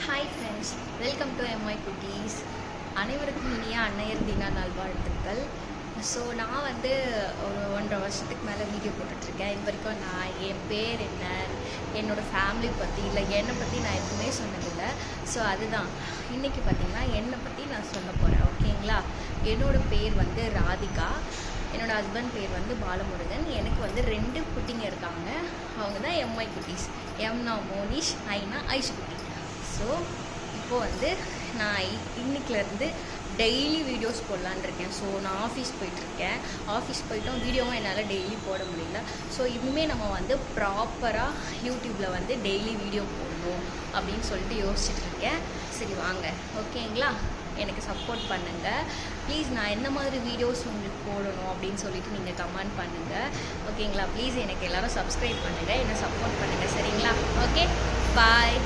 Hi friends, welcome to Mi குட்டீஸ். அனைவருக்கும் இனிய அன்னையர் தின நல்வாழ்த்துக்கள். ஸோ நான் ஒரு 1.5 வருஷத்துக்கு மேலே வீடியோ போட்டுட்ருக்கேன். இது வரைக்கும் நான் என் பேர் என்ன, என்னோடய ஃபேமிலி பற்றி இல்லை என்னை பற்றி நான் எதுவுமே சொன்னதில்லை. ஸோ அதுதான் இன்றைக்கி பார்த்திங்கன்னா என்னை பற்றி நான் சொல்ல போகிறேன். ஓகேங்களா? என்னோடய பேர் ராதிகா. என்னோடய ஹஸ்பண்ட் பேர் பாலமுருகன். எனக்கு 2 குட்டிங்க இருக்காங்க. அவங்க தான் எம்ஐ குட்டீஸ். எம்னா மோனிஷ், ஐனா ஐஷ் குட்டி. ஸோ இப்போது நான் இன்றைக்கிலேருந்து டெய்லி வீடியோஸ் போடலான்னு இருக்கேன். ஸோ நான் ஆஃபீஸ் போயிட்டுருக்கேன். ஆஃபீஸ் போய்ட்டும் வீடியோவும் என்னால் டெய்லி போட முடியல. ஸோ இனிமேல் நம்ம ப்ராப்பராக யூடியூப்பில் டெய்லி வீடியோ போடணும் அப்படின்னு சொல்லிட்டு யோசிச்சுட்ருக்கேன். சரி வாங்க, ஓகேங்களா? எனக்கு சப்போர்ட் பண்ணுங்கள் ப்ளீஸ். நான் என்ன மாதிரி வீடியோஸ் உங்களுக்கு போடணும் அப்படின்னு சொல்லிட்டு நீங்கள் கமெண்ட் பண்ணுங்கள். ஓகேங்களா? ப்ளீஸ் எனக்கு எல்லோரும் சப்ஸ்கிரைப் பண்ணுங்கள், என்னை சப்போர்ட் பண்ணுங்கள். சரிங்களா? ஓகே, பாய்.